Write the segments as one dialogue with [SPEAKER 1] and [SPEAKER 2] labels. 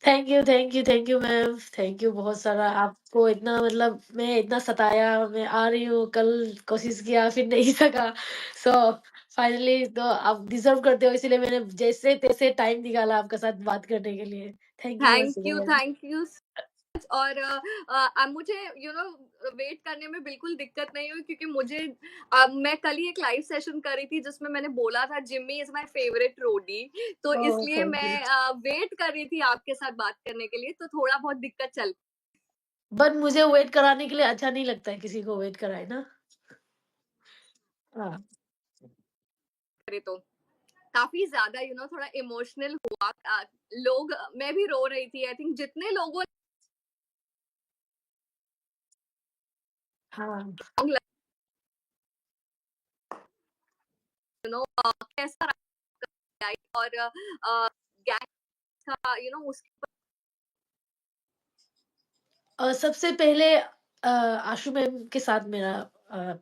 [SPEAKER 1] Thank you ma'am, thank you बहुत सारा। आपको इतना मतलब मैं इतना सताया, मैं आ रही हूँ, कल कोशिश किया फिर नहीं सका। सो फाइनली तो आप डिज़र्व करते हो, इसीलिए मैंने जैसे-तैसे टाइम निकाला आपके साथ बात करने के लिए। Thank you once again.
[SPEAKER 2] Thank you और मुझे वेट करने में बिल्कुल दिक्कत नहीं हुई क्योंकि मैं कल ही एक लाइव सेशन कर रही थी जिसमें मैंने बोला था जिम्मी इज माय फेवरेट रोडी, तो
[SPEAKER 1] ओह!
[SPEAKER 2] इसलिए
[SPEAKER 1] थैंक यू।
[SPEAKER 2] मैं वेट कर रही थी आपके साथ बात करने के लिए, तो थोड़ा बहुत दिक्कत चल
[SPEAKER 1] बट मुझे वेट कराने के लिए अच्छा नहीं लगता है किसी को वेट कराए ना। हाँ,
[SPEAKER 2] रही तो काफी ज्यादा थोड़ा इमोशनल हुआ। मैं भी रो रही थी, आई थिंक जितने लोगों
[SPEAKER 1] हाँ।
[SPEAKER 2] ने कैसा रहा और गैंग का उसके
[SPEAKER 1] सबसे पहले आशु मैम के साथ मेरा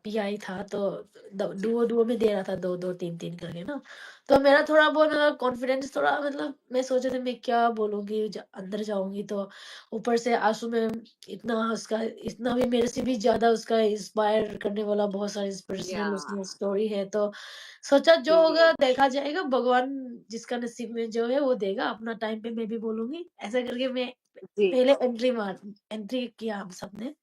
[SPEAKER 1] पीआई था, तो डुओ डुओ में दे रहा था, 2-2 3-3 करके ना। तो मेरा थोड़ा बहुत कॉन्फिडेंस थोड़ा मतलब मैं सोच रही थी मैं क्या बोलूँगी, अंदर जाऊँगी तो ऊपर से आशु मैम इतना भी मेरे से भी ज़्यादा उसका इंस्पायर करने वाला बहुत सारा
[SPEAKER 2] या
[SPEAKER 1] इंस्पिरेशनल उसमें स्टोरी है। तो सोचा जो होगा
[SPEAKER 2] जी
[SPEAKER 1] देखा जाएगा, भगवान जिसका नसीब में जो है वो देगा, अपना टाइम पे मैं भी बोलूँगी। ऐसा करके मैं
[SPEAKER 2] जी
[SPEAKER 1] पहले एंट्री किया हम सबने।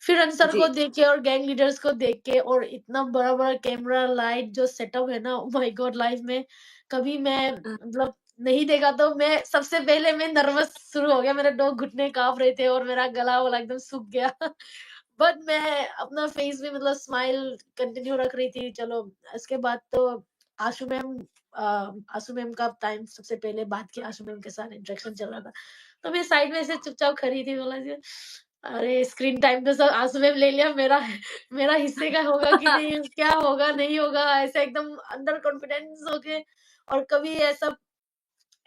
[SPEAKER 1] फिर अनसर को
[SPEAKER 2] जी
[SPEAKER 1] देख के और गैंग लीडर्स को देख के और इतना बड़ा-बड़ा कैमरा, लाइट जो सेटअप है ना, ओह माय गॉड! लाइफ में कभी मैं मतलब नहीं देखा, तो मैं सबसे पहले मैं नर्वस शुरू हो गया, मेरे 2 घुटने काँप रहे थे और मेरा गला-वला एकदम सूख गया। बट मैं अपना फेस में मतलब स्माइल कंटिन्यू रख रही थी। चलो उसके बाद तो आशु मैम अ, आशु मैम का टाइम सबसे पहले बात किया, आशु मैम के साथ इंटरेक्शन चल रहा था। तो मैं साइड में से चुपचाप खड़ी थी, बोला जी अरे! स्क्रीन टाइम तो सब आँसू में ले लिया, मेरा हिस्से का होगा कि नहीं, क्या होगा, नहीं होगा, ऐसे एकदम अंडर कॉन्फिडेंस होके। और कभी ऐसा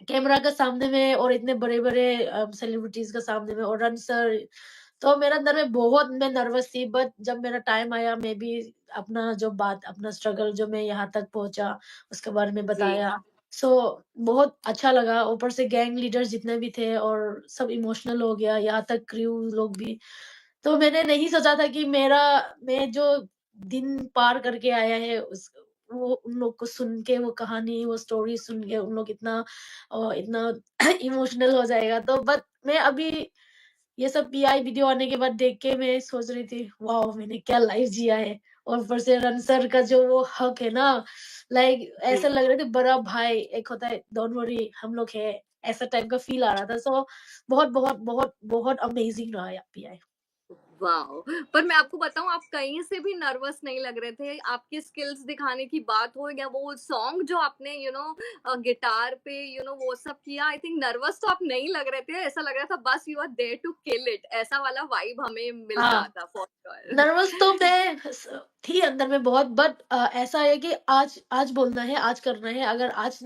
[SPEAKER 1] कैमरा के सामने में और इतने बड़े-बड़े सेलिब्रिटीज़ के सामने में और रन सर, तो मेरे अंदर में बहुत मैं नर्वस थी। बट जब मेरा टाइम आया, मैं भी अपना स्ट्रगल जो मैं यहाँ तक पहुँचा, उसके बारे में
[SPEAKER 2] जी
[SPEAKER 1] बताया। सो बहुत अच्छा लगा। ऊपर से गैंग लीडर्स जितने भी थे और सब इमोशनल हो गया, यहाँ तक क्रू लोग भी। तो मैंने नहीं सोचा था कि मैं जो दिन पार करके आया है, उस वो उन लोग को सुन के, वो कहानी, वो स्टोरी सुन के उन लोग इतना इमोशनल हो जाएगा। तो बट मैं अभी ये सब पीआई वीडियो आने के बाद देख के मैं सोच रही थी, वाओ! मैंने क्या लाइफ जिया है। और ऊपर से रन सर का जो वो हक है ना, लाइक
[SPEAKER 2] जी
[SPEAKER 1] ऐसा लग रहा था बड़ा भाई, एक होता है डोंट वरी हम लोग हैं, ऐसा टाइप का फील आ रहा था। सो बहुत अमेजिंग रहा ये पीआई।
[SPEAKER 2] वाओ! पर मैं आपको बताऊँ, आप कहीं से भी नर्वस नहीं लग रहे थे। आपकी स्किल्स दिखाने की बात हो या वो सॉन्ग जो आपने गिटार पे वो सब किया, आई थिंक नर्वस तो आप नहीं लग रहे थे। ऐसा लग रहा था बस you are there to kill it, ऐसा वाला वाइब हमें मिल
[SPEAKER 1] हाँ।
[SPEAKER 2] रहा था फॉर श्योर।
[SPEAKER 1] नर्वस तो मैं थी अंदर में बहुत। बट ऐसा है कि आज आज बोलना है, आज करना है। अगर आज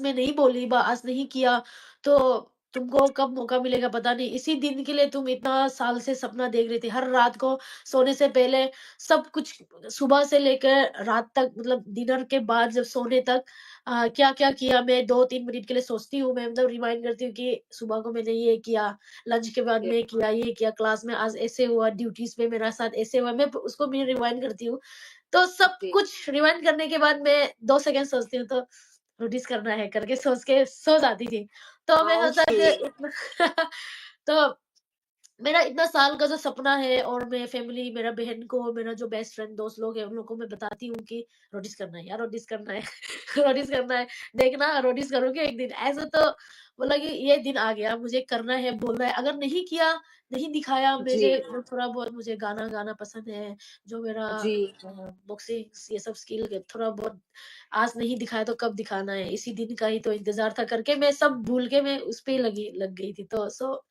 [SPEAKER 1] मैं नहीं बोली, आज नहीं किया, तो तुमको कब मौका मिलेगा पता नहीं। इसी दिन के लिए तुम इतना साल से सपना देख रही थी, हर रात को सोने से पहले सब कुछ, सुबह से लेकर रात तक, मतलब डिनर के बाद जब सोने तक क्या क्या किया। मैं 2-3 मिनट के लिए सोचती हूँ, मैं मतलब रिमाइंड करती हूँ कि सुबह को मैंने ये किया, लंच के बाद में किया, ये किया, क्लास में आज ऐसे हुआ, ड्यूटीज़ पे मेरा साथ ऐसे हुआ, मैं उसको भी रिवाइंड करती हूँ। तो सब
[SPEAKER 2] जी
[SPEAKER 1] कुछ रिवाइंड करने के बाद मैं 2 सेकंड सोचती हूँ, तो नोटिस करना है करके सोच के सो जाती थी। तो मैं सोचा
[SPEAKER 2] ओके
[SPEAKER 1] कि इतना तो मेरा इतना साल का जो सपना है, और मैं फैमिली, मेरा बहन को, मेरा जो बेस्ट फ्रेंड दोस्त लोग हैं उन लोगों को मैं बताती हूँ कि नोटिस करना है यार, नोटिस करना है। नोटिस करना है, देखना नोटिस करोगे एक दिन। ऐसा तो बोला कि ये दिन आ गया, मुझे करना है, बोलना है। अगर नहीं किया, नहीं दिखाया,
[SPEAKER 2] जी
[SPEAKER 1] मुझे थोड़ा बहुत मुझे गाना गाना पसंद है, जो मेरा
[SPEAKER 2] जी
[SPEAKER 1] बॉक्सिंग ये सब स्किल है थोड़ा बहुत, आज नहीं दिखाया तो कब दिखाना है, इसी दिन का ही तो इंतजार था करके मैं सब भूल के मैं उस पे ही लगी लग गई थी। तो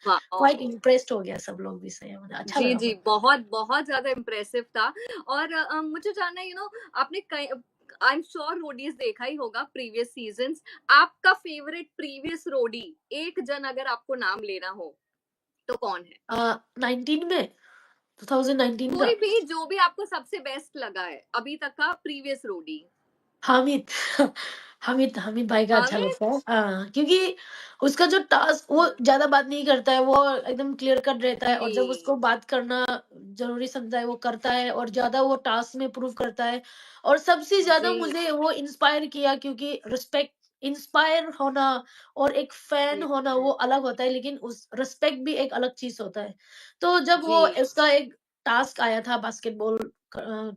[SPEAKER 1] क्वाइट
[SPEAKER 2] वाओ!
[SPEAKER 1] इम्प्रेस्ड हो गया सब लोग भी, सही मुझे अच्छा
[SPEAKER 2] जी,
[SPEAKER 1] लगा
[SPEAKER 2] जी,
[SPEAKER 1] बहुत।
[SPEAKER 2] बहुत, बहुत ज़्यादा इम्प्रेसिव था। और मुझे जानना है आपने कई आई एम श्योर रोडीज़ देखा ही होगा प्रीवियस सीज़न्स। आपका फेवरेट प्रीवियस रोडी, एक जन अगर आपको नाम लेना हो, तो कौन है?
[SPEAKER 1] 19 में, 2019 का।
[SPEAKER 2] कोई भी जो भी आपको सबसे बेस्ट लगा है, अभी तक का प्रीवियस रोडी।
[SPEAKER 1] हामिद हामिद हामिद भाई का अच्छा
[SPEAKER 2] हामिद?
[SPEAKER 1] लगता है। हाँ, क्योंकि उसका जो टास्क वो ज़्यादा बात नहीं करता है, वो एकदम क्लियर कट रहता है और जब उसको
[SPEAKER 2] जी,
[SPEAKER 1] बात करना ज़रूरी समझा है, वो करता है और ज़्यादा वो टास्क में प्रूव करता है। और सबसे ज़्यादा
[SPEAKER 2] जी,
[SPEAKER 1] मुझे वो इंस्पायर किया क्योंकि रिस्पेक्ट इंस्पायर होना और एक फैन
[SPEAKER 2] जी,
[SPEAKER 1] होना वो अलग होता है, लेकिन उस रिस्पेक्ट भी एक अलग चीज़ होता है। तो जब वो
[SPEAKER 2] जी,
[SPEAKER 1] उसका एक टास्क आया था बास्केटबॉल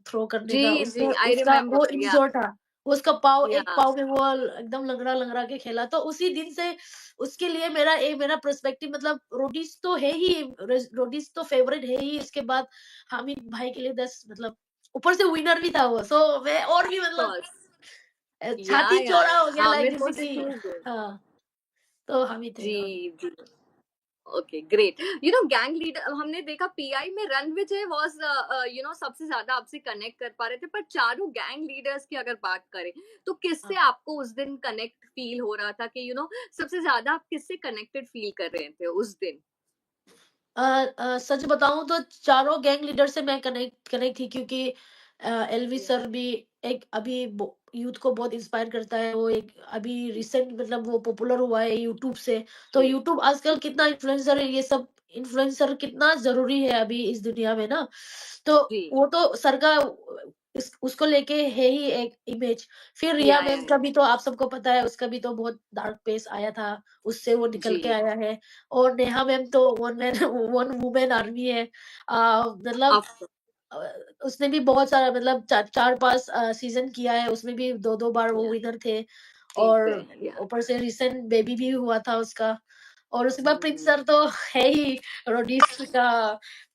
[SPEAKER 1] थ्रो करने का,
[SPEAKER 2] जी,
[SPEAKER 1] उसमें
[SPEAKER 2] जी, आई
[SPEAKER 1] उसका वो
[SPEAKER 2] रिमेंबर या
[SPEAKER 1] इंज्योर था। वो उसका पाँव
[SPEAKER 2] या
[SPEAKER 1] एक पाँव में वो एकदम लंगड़ा-लंगड़ा के खेला, तो उसी दिन से उसके लिए मेरा पर्सपेक्टिव मतलब रोडीज़ तो है ही, रोडीज़ तो फेवरेट है ही, इसके बाद हामिद भाई के लिए 10 मतलब ऊपर से विनर भी था वो, सो मैं और भी
[SPEAKER 2] ऑफ
[SPEAKER 1] मतलब
[SPEAKER 2] कोर्स
[SPEAKER 1] छाती चौड़ा
[SPEAKER 2] या
[SPEAKER 1] हो गया लाइक
[SPEAKER 2] हामिद
[SPEAKER 1] जैसे
[SPEAKER 2] वाज़
[SPEAKER 1] कि
[SPEAKER 2] टू गुड।
[SPEAKER 1] हाँ, तो हामिद है हाँ।
[SPEAKER 2] जी, जी। Okay great you know gang leader हमने देखा पीआई में रणविजय वाज यू नो सबसे ज्यादा आपसे कनेक्ट कर पा रहे थे पर चारों गैंग लीडर्स की अगर बात करें तो किससे
[SPEAKER 1] हाँ।
[SPEAKER 2] आपको उस दिन कनेक्ट फील हो रहा था कि यू नो सबसे ज्यादा आप किससे कनेक्टेड फील कर रहे थे उस दिन
[SPEAKER 1] सच बताऊँ तो चारों गैंग लीडर से मैं कनेक्ट कनेक्ट थी क्योंकि एलवी
[SPEAKER 2] या
[SPEAKER 1] सर भी एक अभी यूथ को बहुत इंस्पायर करता है। वो एक अभी रिसेंट मतलब वो पॉपुलर हुआ है यूट्यूब से। तो
[SPEAKER 2] जी
[SPEAKER 1] यूट्यूब आजकल कितना इन्फ्लुएंसर है, ये सब इन्फ्लुएंसर कितना ज़रूरी है अभी इस दुनिया में ना। तो
[SPEAKER 2] जी
[SPEAKER 1] वो तो सर का इस उसको लेके है ही एक इमेज। फिर रिया मैम
[SPEAKER 2] या
[SPEAKER 1] का भी तो आप सबको पता है, उसका भी तो बहुत डार्क फेस आया था, उससे वो निकल के
[SPEAKER 2] जी
[SPEAKER 1] आया है। और नेहा मैम तो one man one women army है। मतलब
[SPEAKER 2] ऑफ
[SPEAKER 1] अ, उसने भी बहुत सारा मतलब 4-5 सीज़न किया है, उसमें भी 2-2 बार वो
[SPEAKER 2] या
[SPEAKER 1] विनर थे।
[SPEAKER 2] ठीक
[SPEAKER 1] और
[SPEAKER 2] है या
[SPEAKER 1] ऊपर से रिसेंट बेबी भी हुआ था उसका। और उसके बाद प्रिंस सर तो है ही रोडीज का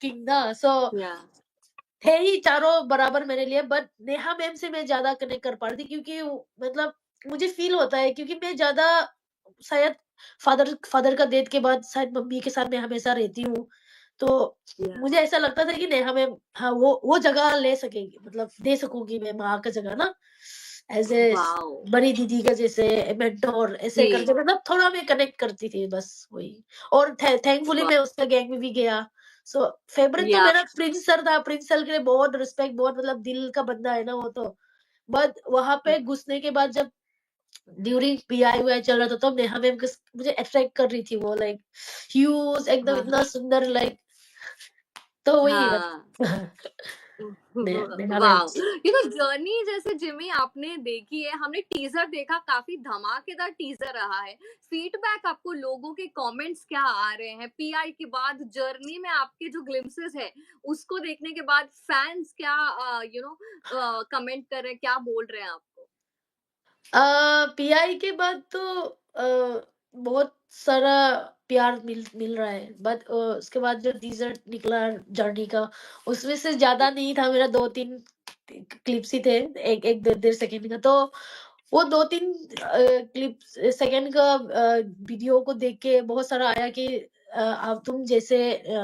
[SPEAKER 1] किंग ना। सो
[SPEAKER 2] या
[SPEAKER 1] थे ही चारों बराबर मेरे लिए, बट नेहा मैम से मैं ज़्यादा कनेक्ट कर पा रही थी क्योंकि मतलब मुझे फ़ील होता है क्योंकि मैं ज़्यादा शायद फादर का डेथ के बाद शायद मम्मी के साथ मैं हमेशा रहती हूँ। तो
[SPEAKER 2] या
[SPEAKER 1] मुझे ऐसा लगता था कि नेहा मैम हाँ, वो जगह ले सकेंगी, मतलब दे सकूँगी मैं माँ का जगह ना, एज़ ए
[SPEAKER 2] वाओ
[SPEAKER 1] बड़ी दीदी का जैसे मेंटर ऐसे
[SPEAKER 2] जी
[SPEAKER 1] करके मतलब थोड़ा मैं कनेक्ट करती थी बस वही। और थैंकफुली
[SPEAKER 2] वाह
[SPEAKER 1] मैं उसका गैंग में भी गया। सो फेवरेट तो
[SPEAKER 2] या
[SPEAKER 1] मेरा प्रिंस सर था, प्रिंस सर के लिए बहुत रिस्पेक्ट, बहुत मतलब दिल का बंदा है ना वो तो। बट वहाँ पे घुसने के बाद जब ड्यूरिंग पीआई-वीआई चल रहा था तब नेहा मैम किस मुझे अट्रैक्ट कर रही थी वो लाइक ह्यूज एकदम
[SPEAKER 2] हाँ
[SPEAKER 1] इतना सुंदर लाइक तो वही बस
[SPEAKER 2] हाँ
[SPEAKER 1] Neha ma'am.
[SPEAKER 2] Wow! You know journey जैसे जिमी आपने देखी है, हमने टीज़र देखा काफ़ी धमाकेदार टीज़र रहा है। फीडबैक आपको लोगों के कमेंट्स क्या आ रहे हैं? पीआई के बाद जर्नी में आपके जो ग्लिम्पसेस है, उसको देखने के बाद फैन्स क्या यू नो कमेंट कर रहे हैं, क्या बोल रहे हैं आपको?
[SPEAKER 1] पीआई के बाद तो बहुत सारा प्यार मिल मिल रहा है, बट उसके बाद जो टीजर निकला जर्नी का उसमें से ज्यादा नहीं था मेरा, 2-3 क्लिप्स ही थे, एक एक डेढ़ डेढ़ सेकंड का। तो वो 2-3 क्लिप सेकंड का वीडियो को देख के बहुत सारा आया कि अब तुम जैसे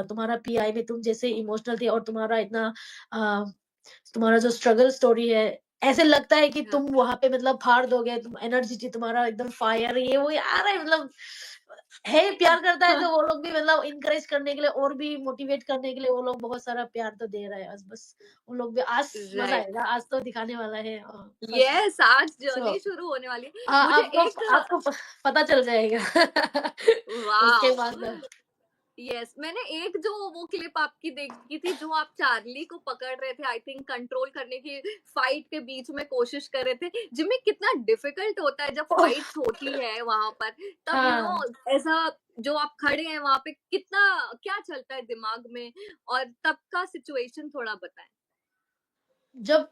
[SPEAKER 1] तुम्हारा पीआई में तुम जैसे इमोशनल थे और तुम्हारा इतना अ, तुम्हारा जो स्ट्रगल स्टोरी है, ऐसे लगता है कि
[SPEAKER 2] हाँ,
[SPEAKER 1] तुम वहाँ पे मतलब फाड़ दोगे, तुम एनर्जी तुम्हारा एकदम फायर ये वो आ रहा है मतलब है, प्यार करता है तो वो लोग भी मतलब एनकरेज करने के लिए और भी मोटिवेट करने के लिए वो लोग बहुत सारा प्यार तो दे रहे हैं। बस बस उन लोग भी आज मज़ा
[SPEAKER 2] राइट।
[SPEAKER 1] आएगा, आज तो दिखाने वाला है फर्स्ट
[SPEAKER 2] येस, आज
[SPEAKER 1] सो
[SPEAKER 2] जर्नी शुरू होने वाली है। मुझे
[SPEAKER 1] आपको
[SPEAKER 2] एक
[SPEAKER 1] आपको पता चल जाएगा उसके
[SPEAKER 2] वाओ!
[SPEAKER 1] बाद
[SPEAKER 2] यस मैंने एक जो वो क्लिप आपकी देखी थी जो आप चार्ली को पकड़ रहे थे आई थिंक कंट्रोल करने की फाइट के बीच में कोशिश कर रहे थे जिसमें कितना डिफिकल्ट होता है जब
[SPEAKER 1] ओह!
[SPEAKER 2] फाइट्स होती है वहां पर तब यू नो
[SPEAKER 1] हाँ।
[SPEAKER 2] ऐसा जो आप खड़े हैं वहां पे कितना क्या चलता है दिमाग में और तब का सिचुएशन थोड़ा बताएं
[SPEAKER 1] जब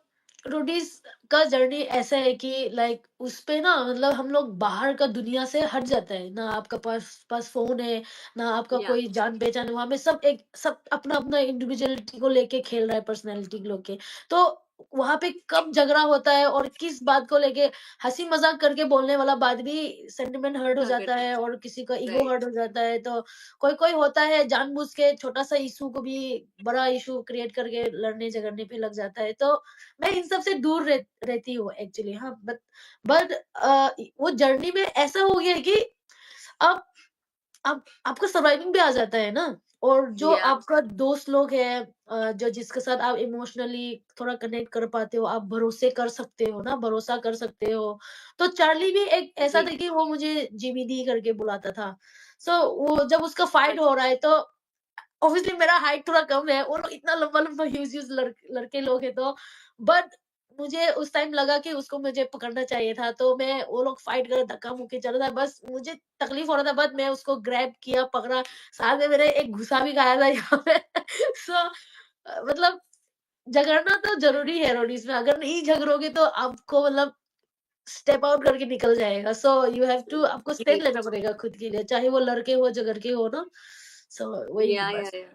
[SPEAKER 1] रोडीज का जर्नी ऐसा है कि लाइक उसपे ना मतलब हम लोग बाहर का दुनिया से हट जाता है ना, आपका पास पास फोन है ना आपका
[SPEAKER 2] या
[SPEAKER 1] कोई जान पहचान है, वहां पे सब अपना अपना इंडिविजुअलिटी को लेके खेल रहा है, पर्सनैलिटी को लेके। तो वहां पे कब झगड़ा होता है और किस बात को लेके हंसी मजाक करके बोलने वाला बात भी सेंटिमेंट हर्ट हो जाता
[SPEAKER 2] झगड़ा
[SPEAKER 1] है और किसी का ईगो हर्ट
[SPEAKER 2] राइट
[SPEAKER 1] हो जाता है। तो कोई कोई होता है जानबूझ के छोटा सा इशू को भी बड़ा इशू क्रिएट करके लड़ने झगड़ने पे लग जाता है। तो मैं इन सब से दूर रहती हूँ एक्चुअली हाँ, बट वो जर्नी में ऐसा हो गया है कि अब आपका सर्वाइविंग भी आ जाता है ना। और जो
[SPEAKER 2] या
[SPEAKER 1] आपका दोस्त लोग हैं, जो जिसके साथ आप इमोशनली थोड़ा कनेक्ट कर पाते हो, आप भरोसे कर सकते हो ना, भरोसा कर सकते हो। तो चार्ली भी एक ऐसा
[SPEAKER 2] जी
[SPEAKER 1] था कि वो मुझे जिमी दी करके बुलाता था। सो वो जब उसका फाइट हो
[SPEAKER 2] अच्छा
[SPEAKER 1] रहा है तो ऑब्वियसली मेरा हाइट थोड़ा कम है, वो लोग इतना लंबा-लंबा ह्यूज-ह्यूज लड़के लोग हैं तो बट मुझे उस टाइम लगा कि उसको मुझे पकड़ना चाहिए था, तो मैं वो लोग फाइट कर धक्का-मुक्की चल रहा था, बस मुझे तकलीफ हो रहा था, बट मैं उसको ग्रैब किया, पकड़ा, साथ में मेरे एक घुसा भी खाया था यहाँ पे। सो मतलब झगड़ना तो ज़रूरी है रोडीज़ में, अगर नहीं झगड़ोगे तो आपको मतलब स्टेप आउट करके निकल जाएगा। सो यू हैव टू आपको
[SPEAKER 2] जी
[SPEAKER 1] स्टैंड लेना पड़ेगा खुद के लिए, चाहे वो लड़के हो, झगड़ के हो ना। सो वही बस
[SPEAKER 2] या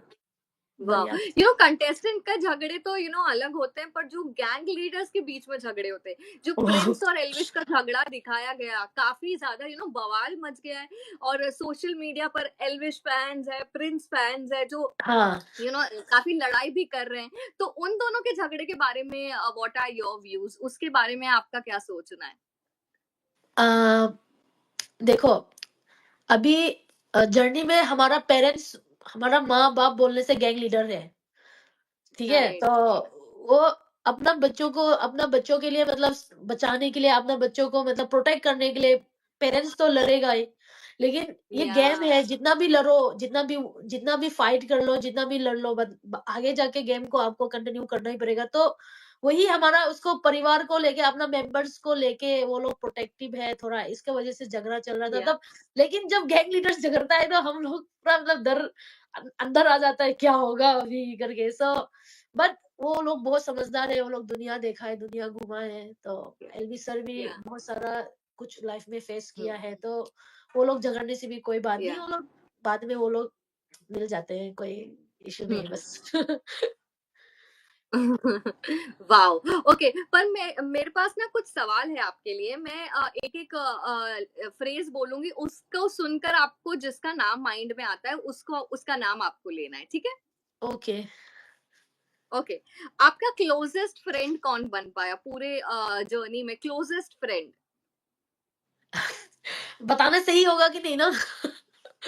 [SPEAKER 2] वाह
[SPEAKER 1] बढ़िया।
[SPEAKER 2] कंटेस्टेंट का झगड़े तो अलग होते हैं, पर जो गैंग लीडर्स के बीच में झगड़े होते हैं, जो प्रिंस और एल्विश का झगड़ा दिखाया गया, काफी ज्यादा बवाल मच गया है। और सोशल मीडिया पर एल्विश फैंस है, प्रिंस फैंस है, जो
[SPEAKER 1] हाँ,
[SPEAKER 2] काफी लड़ाई भी कर रहे हैं। तो उन दोनों के झगड़े के बारे में व्हाट आर योर व्यूज, उसके बारे में आपका क्या सोचना है?
[SPEAKER 1] अ, देखो अभी जर्नी में हमारा पेरेंट्स, हमारा माँ-बाप बोलने से गैंग लीडर है। ठीक है? तो
[SPEAKER 2] राइट
[SPEAKER 1] वो अपना बच्चों के लिए मतलब बचाने के लिए, अपना बच्चों को मतलब प्रोटेक्ट करने के लिए पेरेंट्स तो लड़ेगा ही। लेकिन ये
[SPEAKER 2] या
[SPEAKER 1] गेम है, जितना भी लड़ो, जितना भी फाइट कर लो, जितना भी लड़ लो, बट आगे जाके गेम को आपको कंटिन्यू करना ही पड़ेगा। तो वही हमारा उसको परिवार को लेके, अपना मेंबर्स को लेके वो लोग प्रोटेक्टिव है थोड़ा, इसके वजह से झगड़ा चल रहा था
[SPEAKER 2] या
[SPEAKER 1] तब। लेकिन जब गैंग लीडर्स झगड़ता है तो हम लोग पूरा मतलब डर अंदर आ जाता है, क्या होगा अभी करके। बट वो लोग बहुत समझदार है, वो लोग दुनिया देखा है, दुनिया घूमा है, तो एलवी सर भी
[SPEAKER 2] या
[SPEAKER 1] बहुत सारा कुछ लाइफ में फेस किया है, तो वो लोग झगड़ने से भी कोई बात नहीं,
[SPEAKER 2] या
[SPEAKER 1] वो लोग बाद में वो लोग मिल जाते हैं, कोई इश्यू नहीं है बस।
[SPEAKER 2] वाओ! ओके, पर मैं मेरे पास ना कुछ सवाल है आपके लिए। मैं एक-एक फ्रेज़ बोलूँगी, उसको सुनकर आपको जिसका नाम माइंड में आता है, उसको उसका नाम आपको लेना है, ठीक है?
[SPEAKER 1] ओके।
[SPEAKER 2] ओके, आपका क्लोज़ेस्ट फ्रेंड कौन बन पाया पूरे जर्नी में, क्लोज़ेस्ट फ्रेंड?
[SPEAKER 1] बताना सही होगा कि नहीं ना?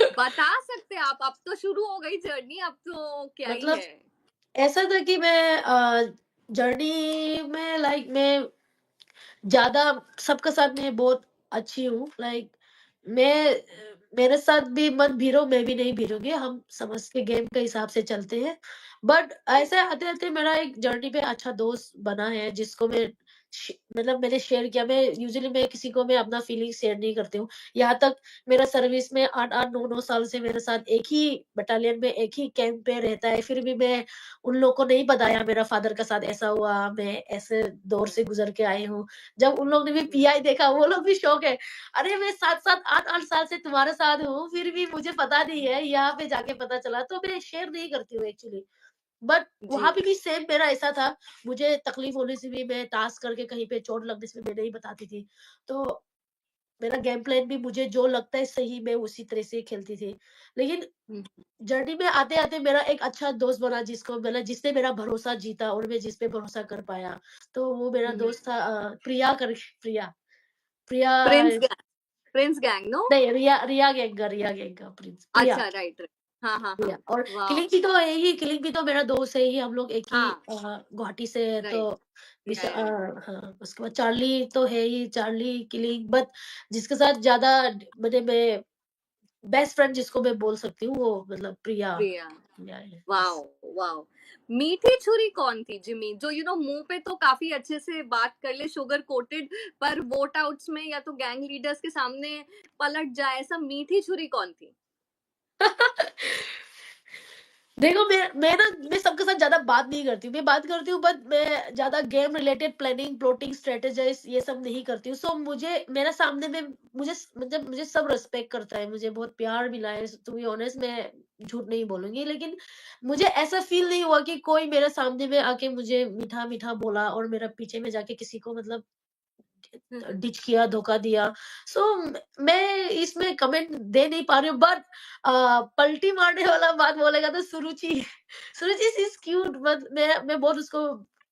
[SPEAKER 2] बता सकते हैं आप, अब तो शुरू हो गई जर्नी, अब तो क्या ही
[SPEAKER 1] मतलब
[SPEAKER 2] है।
[SPEAKER 1] ऐसा था कि मैं जर्नी में लाइक मैं ज़्यादा सबके साथ मैं बहुत अच्छी हूँ, लाइक मैं मेरे साथ भी मत भिड़ो, मैं भी नहीं भिड़ूँगी, हम समझ के गेम के हिसाब से चलते हैं। बट ऐसे आते-आते मेरा एक जर्नी पे अच्छा दोस्त बना है, जिसको मैं मतलब मैंने शेयर किया। मैं किसी को मैं अपना फीलिंग शेयर नहीं करती हूँ। यहाँ तक मेरा सर्विस में 8-8 9-9 साल से मेरे साथ एक ही बटालियन में, एक ही कैंप पे रहता है, फिर भी मैं उन लोगों को नहीं बताया मेरा फादर के साथ ऐसा हुआ, मैं ऐसे दौर से गुज़र के आई हूँ। जब उन लोगों ने भी पीआई देखा, वो लोग भी शॉक है। अरे मैं 7-7 8-8 साल से तुम्हारे साथ हूँ, फिर भी मुझे पता नहीं है, यहाँ पे जाके पता चला। तो मैं शेयर नहीं करती हूँ एक्चुअली। बट
[SPEAKER 2] जी।
[SPEAKER 1] वहाँ पे भी सेम मेरा ऐसा था, मुझे तकलीफ होने से भी, मैं टास्क करके कहीं पे चोट लगने से भी मैं नहीं बताती थी। तो मेरा गेम प्लान भी मुझे जो लगता है सही, मैं उसी तरह से खेलती थी। लेकिन
[SPEAKER 2] हुँ,
[SPEAKER 1] जर्नी में आते-आते मेरा एक अच्छा दोस्त बना, जिसको मतलब जिसने मेरा भरोसा जीता और मैं जिस पे भरोसा कर पाया। तो वो मेरा
[SPEAKER 2] हुँ।
[SPEAKER 1] दोस्त था प्रिया। प्रिया
[SPEAKER 2] प्रिंस गैंग नो?
[SPEAKER 1] नहीं, रिया गैंग का प्रिया।
[SPEAKER 2] अच्छा, राइट, राइट। हाँ, हाँ, हाँ।
[SPEAKER 1] प्रिया और
[SPEAKER 2] वाओ!
[SPEAKER 1] किलिंग भी तो मेरा दोस्त है ही, हम लोग एक ही
[SPEAKER 2] हाँ,
[SPEAKER 1] गुवाहाटी से है, तो
[SPEAKER 2] राइट। या।
[SPEAKER 1] हाँ, उसके बाद चार्ली तो है ही, चार्ली, किलिंग, बट जिसके साथ ज़्यादा मैं बेस्ट फ्रेंड जिसको मैं बोल सकती हूँ, वो मतलब
[SPEAKER 2] प्रिया।
[SPEAKER 1] प्रिया है,
[SPEAKER 2] वाओ!
[SPEAKER 1] बस।
[SPEAKER 2] वाओ! मीठी छुरी कौन थी जिमी? जो मुँह पे तो काफ़ी अच्छे से बात कर ले, शुगर कोटेड, पर वोट आउट्स में या तो गैंग लीडर्स के सामने पलट जाए, ऐसा मीठी छुरी कौन थी?
[SPEAKER 1] देखो मैं सबके साथ ज़्यादा बात नहीं करती हूँ। मैं बात करती हूँ, बट मैं ज़्यादा game related planning, plotting, strategise ये सब नहीं करती हूँ। सो मुझे मेरे सामने में मुझे सब रिस्पेक्ट करता है, मुझे बहुत प्यार मिला है, टू बी ऑनेस्ट मैं झूठ नहीं बोलूँगी। लेकिन मुझे ऐसा फ़ील नहीं हुआ कि कोई मेरे सामने में आके मुझे मीठा-मीठा बोला और मेरा पीछे में जाके किसी को मतलब डिच किया, धोखा दिया। सो मैं इसमें कमेंट दे नहीं पा रही हूँ, बट पलटी मारने वाला बात बोलेगा तो सुरुचि। सुरुचि शी इज़ क्यूट, बट मैं बहुत उसको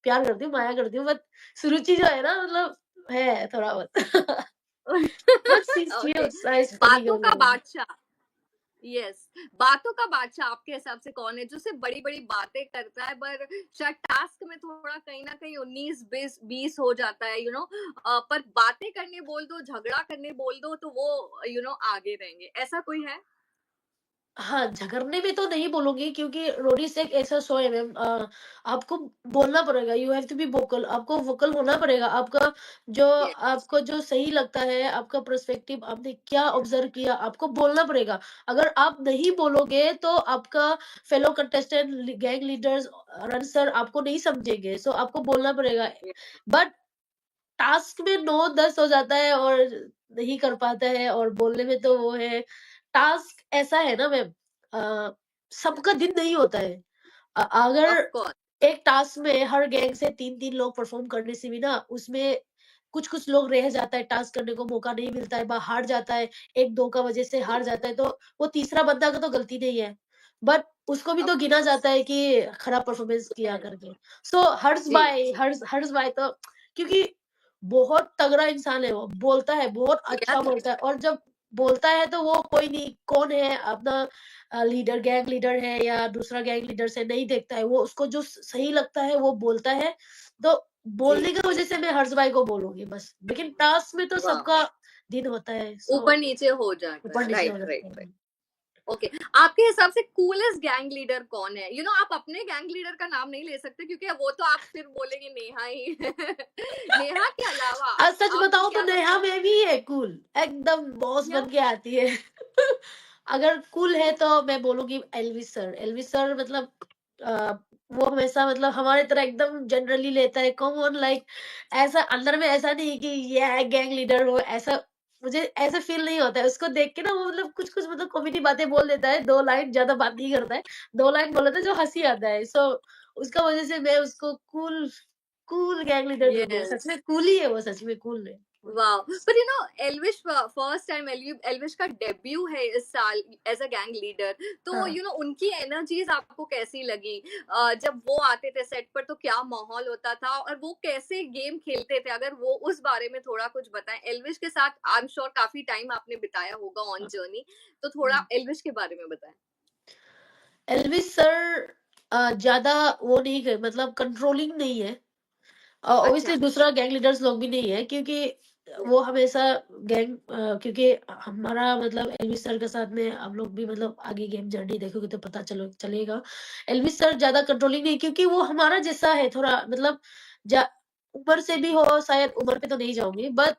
[SPEAKER 1] प्यार करती हूँ, माया करती हूँ, बट सुरुचि जो है ना मतलब है थोड़ा बहुत। But she is
[SPEAKER 2] okay,
[SPEAKER 1] cute, nice funny
[SPEAKER 2] बातों का
[SPEAKER 1] गर्ल।
[SPEAKER 2] बादशाह। यस, बातों का बादशाह आपके हिसाब से कौन है जो सिर्फ बड़ी-बड़ी बातें करता है पर शायद टास्क में थोड़ा कहीं न कहीं 19-20 हो जाता है पर बातें करने बोल दो, झगड़ा करने बोल दो तो वो आगे रहेंगे, ऐसा कोई है?
[SPEAKER 1] हाँ, झगड़ने में तो नहीं बोलूँगी क्योंकि रोडीज़ एक ऐसा शो है मैम, आपको बोलना पड़ेगा, you have to be vocal, आपको वोकल होना पड़ेगा। आपका जो
[SPEAKER 2] यस,
[SPEAKER 1] आपको जो सही लगता है, आपका पर्सपेक्टिव आपने क्या ऑब्ज़र्व किया, आपको बोलना पड़ेगा। अगर आप नहीं बोलोगे तो आपका fellow contestant, gang leaders, run sir आपको नहीं समझेंगे, सो आपको बोलना पड़ेगा। बट टास्क में 9-10 हो जाता है और नहीं कर पाता है और बोलने में तो वो है। टास्क ऐसा है ना मैम, सबका दिन नहीं होता है। अगर
[SPEAKER 2] ऑफ कोर्स,
[SPEAKER 1] एक टास्क में हर गैंग से 3-3 लोग परफॉर्म करने से भी ना उसमें कुछ-कुछ लोग रह जाता है, टास्क करने को मौका नहीं मिलता है, हार जाता है, 1-2 का वजह से हार जाता है, तो वो तीसरा बंदा का तो गलती नहीं है। बट उसको भी
[SPEAKER 2] ऑफ
[SPEAKER 1] तो गिना
[SPEAKER 2] कोर्स,
[SPEAKER 1] जाता है कि खराब परफॉर्मेंस किया
[SPEAKER 2] यस,
[SPEAKER 1] करके। सो
[SPEAKER 2] जी,
[SPEAKER 1] हर्ष बाय तो क्योंकि बहुत तगड़ा इंसान है वो, बोलता है, बहुत अच्छा
[SPEAKER 2] यस,
[SPEAKER 1] बोलता है और जब बोलता है तो वो कोई नहीं कौन है अपना लीडर, गैंग लीडर है या दूसरा गैंग लीडर से नहीं देखता है, वो उसको जो सही लगता है वो बोलता है। तो
[SPEAKER 2] जी,
[SPEAKER 1] बोलने की वजह से मैं हर्ष भाई को बोलूंगी बस, लेकिन टास्क में तो
[SPEAKER 2] वाह!
[SPEAKER 1] सबका दिन होता है, सो
[SPEAKER 2] ऊपर-नीचे हो जाता
[SPEAKER 1] ऊपर
[SPEAKER 2] है,
[SPEAKER 1] नीचे हो
[SPEAKER 2] राइट,
[SPEAKER 1] जाता
[SPEAKER 2] राइट,
[SPEAKER 1] है।
[SPEAKER 2] राइट। ओके, आपके हिसाब से कूलेस्ट गैंग लीडर कौन है? आप अपने गैंग लीडर का नाम नहीं ले सकते क्योंकि वो तो आप फिर बोलेंगे नेहा ही है। नेहा के अलावा
[SPEAKER 1] सच
[SPEAKER 2] आपको
[SPEAKER 1] बताऊं तो
[SPEAKER 2] क्या
[SPEAKER 1] नेहा
[SPEAKER 2] लगता है?
[SPEAKER 1] में भी है कूल, एकदम बॉस
[SPEAKER 2] या
[SPEAKER 1] बन के आती है। अगर कूल है तो मैं बोलूंगी एल्विस सर। एल्विस सर मतलब अ, वो हमेशा मतलब हमारे तरह एकदम जनरली लेता है, कम ऑन लाइक ऐसा अंदर में ऐसा नहीं कि ये है गैंग लीडर हो, ऐसा मुझे ऐसा फील नहीं होता है। उसको देख के ना वो मतलब कुछ-कुछ मतलब कॉमेडी बातें बोल देता है, 2 लाइन ज़्यादा बात नहीं करता है। 2 लाइन बोलता है जो हँसी आता है। सो उसका वजह से मैं उसको कूल कूल गैंग लीडर दूँगी। सच
[SPEAKER 2] यस।
[SPEAKER 1] में कूल ही है वो, सच में कूल है।
[SPEAKER 2] वाओ! पर एल्विश फर्स्ट टाइम एल्विश का डेब्यू है इस साल एज़ अ गैंग लीडर। तो
[SPEAKER 1] हाँ।
[SPEAKER 2] उनकी एनर्जीज़ आपको कैसी लगी? जब वो आते थे सेट पर तो क्या माहौल होता था और वो कैसे गेम खेलते थे? अगर वो उस बारे में थोड़ा कुछ बताएँ। एल्विश के साथ आई एम श्योर काफ़ी टाइम आपने बिताया होगा ऑन जर्नी, तो थोड़ा
[SPEAKER 1] हुँ।
[SPEAKER 2] एल्विश के बारे में बताएँ।
[SPEAKER 1] एल्विस सर ज़्यादा वो नहीं क मतलब कंट्रोलिंग नहीं है। ऑब्वियसली
[SPEAKER 2] अच्छा।
[SPEAKER 1] दूसरा गैंग लीडर्स लोग भी नहीं है क्योंकि वो हमेशा क्योंकि हमारा मतलब एल्विस सर के साथ में हम लोग भी मतलब आगे गेम जर्नी देखोगे तो पता चलेगा। एल्विस सर ज़्यादा कंट्रोलिंग नहीं क्योंकि वो हमारा जैसा है थोड़ा मतलब जा उम्र से भी हो शायद उम्र पे तो नहीं जाऊँगी बट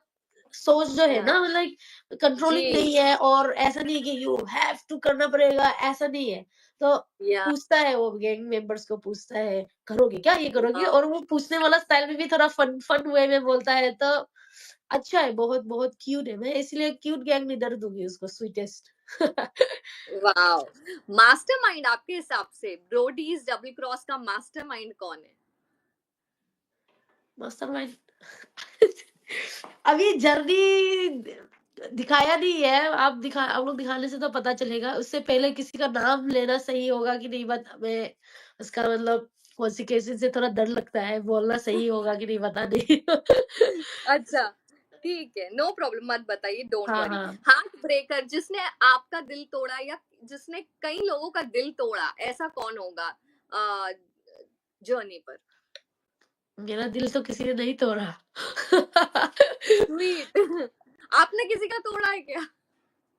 [SPEAKER 1] सोच जो है
[SPEAKER 2] या
[SPEAKER 1] ना लाइक कंट्रोलिंग
[SPEAKER 2] जी,
[SPEAKER 1] नहीं है और ऐसा नहीं है कि यू हैव टू करना पड़ेगा, ऐसा नहीं है। तो
[SPEAKER 2] या
[SPEAKER 1] पूछता है वो गैंग मेंबर्स को पूछता है, "करोगे क्या? ये करोगे?"
[SPEAKER 2] वाओ!
[SPEAKER 1] और वो पूछने वाला स्टाइल में भी थोड़ा फन फन वे में बोलता है, तो अच्छा है, बहुत बहुत क्यूट है। मैं इसलिए क्यूट गैंग लीडर दूँगी उसको स्वीटेस्ट।
[SPEAKER 2] वाओ! मास्टरमाइंड आपके हिसाब से ब्रोडीज़ डबल क्रॉस का मास्टरमाइंड कौन है?
[SPEAKER 1] मास्टरमाइंड अभी जर्नी दिखाया नहीं है, आप लोग दिखाने से तो पता चलेगा। उससे पहले किसी का नाम लेना सही होगा कि नहीं बट हमें उसका मतलब कॉन्सिक्वेंसेस से थोड़ा डर लगता है, बोलना सही होगा कि नहीं पता नहीं।
[SPEAKER 2] अच्छा, ठीक है, नो प्रॉब्लम मत बताइए, डोंट
[SPEAKER 1] हाँ,
[SPEAKER 2] वरी।
[SPEAKER 1] हाँ।
[SPEAKER 2] हार्ट ब्रेकर जिसने आपका दिल तोड़ा या जिसने कई लोगों का दिल तोड़ा, ऐसा कौन होगा अ, जर्नी पर?
[SPEAKER 1] मेरा दिल तो किसी ने नहीं तोड़ा।
[SPEAKER 2] स्वीट आपने किसी का तोड़ा है क्या?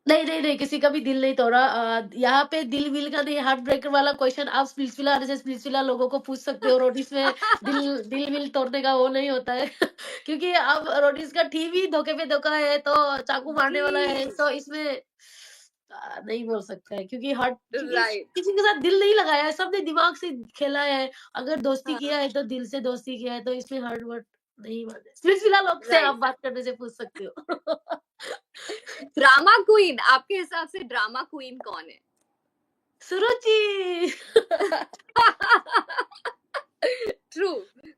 [SPEAKER 1] नहीं, नहीं, नहीं, किसी का भी दिल नहीं तोड़ा। यहाँ पे दिल-विल का नहीं, हार्ट ब्रेकर वाला क्वेश्चन आप स्प्लिट्सविला जैसे स्प्लिट्सविला लोगों को पूछ सकते हो। रोडीज़ में दिल-विल तोड़ने का वो नहीं होता है। क्योंकि अब रोडीज़ का टीम ही धोखे पे धोखा है, तो चाकू मारने वाला है,
[SPEAKER 2] जी,
[SPEAKER 1] तो इसमें नहीं बोल सकते हैं क्योंकि हार्ट क्योंकि
[SPEAKER 2] राइट,
[SPEAKER 1] किसी के साथ दिल नहीं लगाया है, सबने दिमाग से खेला है। अगर दोस्ती
[SPEAKER 2] हाँ,
[SPEAKER 1] किया है, तो दिल से दोस्ती किया है, तो इसमें हार्ट-वर्ट नहीं माने। स्प्लिट्सविला लोग से आप
[SPEAKER 2] राइट।
[SPEAKER 1] बात करने से पूछ सकते हो।
[SPEAKER 2] ड्रामा क्वीन आपके हिसाब से ड्रामा क्वीन कौन है?
[SPEAKER 1] सुरुचि।
[SPEAKER 2] ट्रू,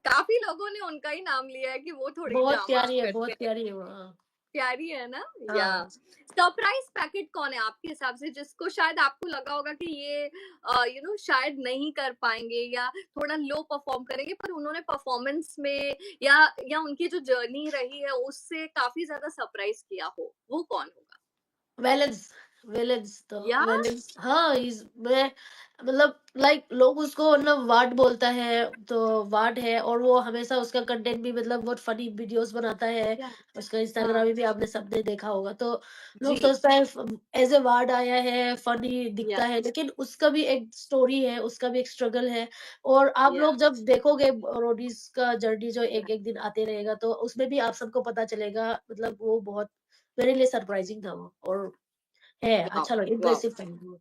[SPEAKER 2] काफ़ी लोगों ने उनका ही नाम लिया है कि वो थोड़ी ड्रामा
[SPEAKER 1] बहुत
[SPEAKER 2] करते हैं।
[SPEAKER 1] प्यारी है वो, हाँ।
[SPEAKER 2] प्यारी है ना? या
[SPEAKER 1] हाँ,
[SPEAKER 2] सरप्राइज़ पैकेट कौन है आपके हिसाब से जिसको शायद आपको लगा होगा कि ये शायद नहीं कर पाएँगे या थोड़ा लो परफ़ॉर्म करेंगे पर उन्होंने परफ़ॉर्मेंस में या उनकी जो जर्नी रही है उससे काफ़ी ज़्यादा सरप्राइज़ किया हो, वो कौन होगा?
[SPEAKER 1] बैलेंस। विलेंस तो
[SPEAKER 2] या?
[SPEAKER 1] विलेंस हाँ इस मैं मतलब लाइक लोग उसको मतलब वाट बोलता है तो वाट है और वो हमेशा उसका कंटेंट भी मतलब बहुत फनी वीडियोस बनाता है।
[SPEAKER 2] या
[SPEAKER 1] उसका इंस्टाग्राम
[SPEAKER 2] हाँ,
[SPEAKER 1] में भी आपने सबने देखा होगा तो लोग
[SPEAKER 2] जी,
[SPEAKER 1] सोचता है एज ए वार्ड आया है फनी
[SPEAKER 2] या,
[SPEAKER 1] दिखता है लेकिन उसका भी एक स्टोरी है उसका भी एक स्ट्रगल है। और आप
[SPEAKER 2] या,
[SPEAKER 1] लोग जब देखोगे रोडीज का जर्नी जो
[SPEAKER 2] या,
[SPEAKER 1] एक एक दिन आते रहेगा तो उसमें भी आप सबको पता चलेगा मतलब वो बहुत मेरे लिए सरप्राइजिंग था वो और है,
[SPEAKER 2] वाओ,
[SPEAKER 1] अच्छा लगा,
[SPEAKER 2] वाओ,
[SPEAKER 1] इम्प्रेसिव था वो।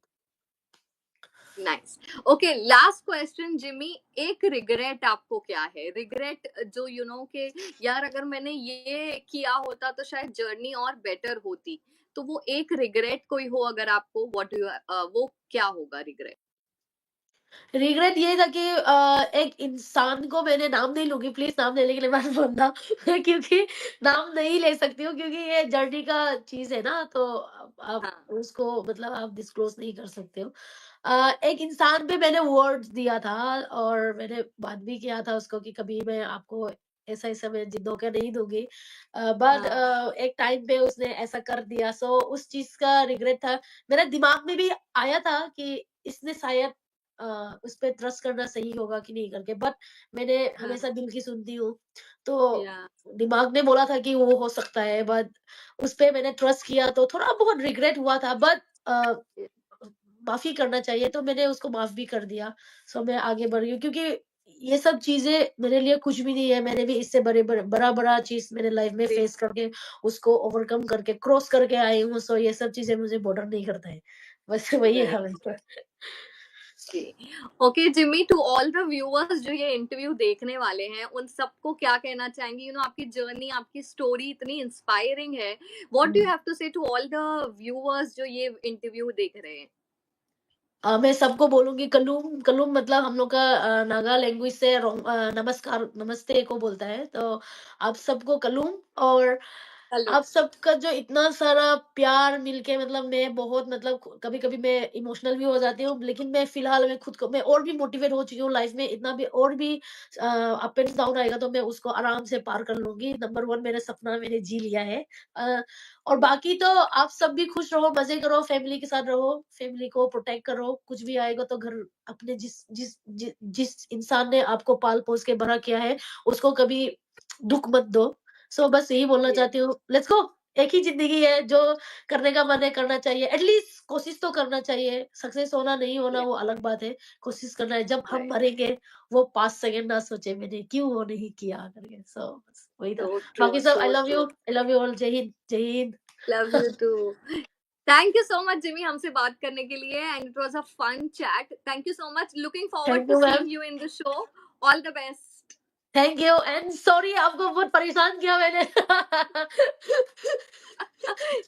[SPEAKER 2] Nice. Okay, last question Jimmy, एक रिग्रेट आपको क्या है? रिग्रेट जो कि यार अगर मैंने ये किया होता तो शायद जर्नी और बेटर होती। तो वो एक रिग्रेट कोई हो अगर आपको, व्हाट डू यू वो क्या होगा रिग्रेट?
[SPEAKER 1] रिग्रेट ये था कि एक इंसान को मैंने नाम नहीं लूँगी प्लीज़ नाम लेने के लिए मत बोलना क्योंकि नाम नहीं ले सकती हूँ क्योंकि ये जर्नी का चीज़ है ना तो आप
[SPEAKER 2] हाँ,
[SPEAKER 1] उसको मतलब आप डिस्क्लोज़ नहीं कर सकते हो। एक इंसान पे मैंने वर्ड्स दिया था और मैंने बात भी किया था उसको कि कभी मैं आपको ऐसा-ऐसा मैं ज़िद होके नहीं दूँगी। बट
[SPEAKER 2] हाँ,
[SPEAKER 1] एक टाइम पे उसने ऐसा कर दिया सो उस चीज़ का रिग्रेट था। मेरे दिमाग में भी आया था कि इसने शायद अ, उस पे ट्रस्ट करना सही होगा कि नहीं करके बट मैंने
[SPEAKER 2] हाँ,
[SPEAKER 1] हमेशा दिल की सुनती हूँ। तो
[SPEAKER 2] या,
[SPEAKER 1] दिमाग ने बोला था कि वो हो सकता है बट उस पे मैंने ट्रस्ट किया तो थोड़ा बहुत रिग्रेट हुआ था बट माफ़ी करना चाहिए तो मैंने उसको माफ़ भी कर दिया। सो मैं आगे बढ़ रही हूँ क्योंकि ये सब चीज़ें मेरे लिए कुछ भी नहीं है। मैंने भी इससे बड़ा-बड़ा चीज़ मेरे लाइफ़ में
[SPEAKER 2] ग्रेट,
[SPEAKER 1] फेस करके उसको ओवरकम करके क्रॉस करके आई हूँ। सो ये सब चीज़ें मुझे बॉर्डर नहीं करता है। बस वही है
[SPEAKER 2] राइट,
[SPEAKER 1] हमेशा।
[SPEAKER 2] जी। Okay Jimmy, to all the viewers जो ये इंटरव्यू देखने वाले हैं, उन सबको क्या कहना चाहेंगी? आपकी जर्नी, आपकी स्टोरी इतनी इंस्पायरिंग है। व्हाट डू
[SPEAKER 1] हुँ।
[SPEAKER 2] You have to say to all the viewers जो ये इंटरव्यू देख रहे हैं?
[SPEAKER 1] मैं सबको बोलूँगी कलूम कलूम मतलब हम लोग का नागा लैंग्वेज से नमस्कार नमस्ते को बोलता है। तो आप सबको कलूम और
[SPEAKER 2] हेलो।
[SPEAKER 1] आप सबका जो इतना सारा प्यार मिलके मतलब मैं बहुत मतलब कभी-कभी मैं इमोशनल भी हो जाती हूँ, लेकिन मैं फिलहाल मैं खुद को मैं और भी मोटिवेट हो चुकी हूँ लाइफ में इतना भी और भी अप एंड डाउन आएगा तो मैं उसको आराम से पार कर लूँगी। नंबर 1 मेरा सपना मैंने जी लिया है। अ, और बाकी तो आप सब भी खुश रहो, मज़े करो, फैमिली के साथ रहो, फैमिली को प्रोटेक्ट करो, कुछ भी आएगा तो घर अपने जिस इंसान ने आपको पाल-पोस के बड़ा किया है, उसको कभी दुःख मत दो। सो बस यही बोलना
[SPEAKER 2] यस,
[SPEAKER 1] चाहती हूँ, लेट्स गो! एक ही ज़िंदगी है, जो करने का मन है करना चाहिए। एटलीस्ट कोशिश तो करना चाहिए। सक्सेस होना नहीं होना
[SPEAKER 2] यस,
[SPEAKER 1] वो अलग बात है। कोशिश करना है, जब हम
[SPEAKER 2] राइट।
[SPEAKER 1] मरेंगे वो 5 सेकंड ना सोचे मैंने क्यों वो नहीं किया करके। सो बस वही था।
[SPEAKER 2] सो ट्रू,
[SPEAKER 1] बाकी सब
[SPEAKER 2] so true.
[SPEAKER 1] I love you all. Jai Hind, Jai Hind.
[SPEAKER 2] Love you too. Thank you so much Jimmy हमसे बात करने के लिए, and it was a fun chat. Thank you so much, looking forward
[SPEAKER 1] thank
[SPEAKER 2] to
[SPEAKER 1] you ma'am.
[SPEAKER 2] Seeing you in the show. All the best.
[SPEAKER 1] Thank you and sorry आपको बहुत परेशान किया मैंने।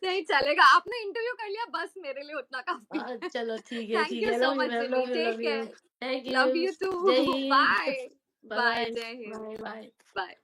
[SPEAKER 2] नहीं चलेगा, आपने इंटरव्यू कर लिया, बस मेरे लिए उतना काफी है।
[SPEAKER 1] चलो
[SPEAKER 2] थैंक
[SPEAKER 1] ठीक
[SPEAKER 2] यू
[SPEAKER 1] है।
[SPEAKER 2] So
[SPEAKER 1] love you
[SPEAKER 2] much
[SPEAKER 1] ma'am,
[SPEAKER 2] Jimmy, take
[SPEAKER 1] love you.
[SPEAKER 2] Care.
[SPEAKER 1] Thank
[SPEAKER 2] love
[SPEAKER 1] you.
[SPEAKER 2] You too.
[SPEAKER 1] Jai Hind.
[SPEAKER 2] Bye. Bye,
[SPEAKER 1] bye,
[SPEAKER 2] जय हिंद।
[SPEAKER 1] Bye, bye.
[SPEAKER 2] बाय।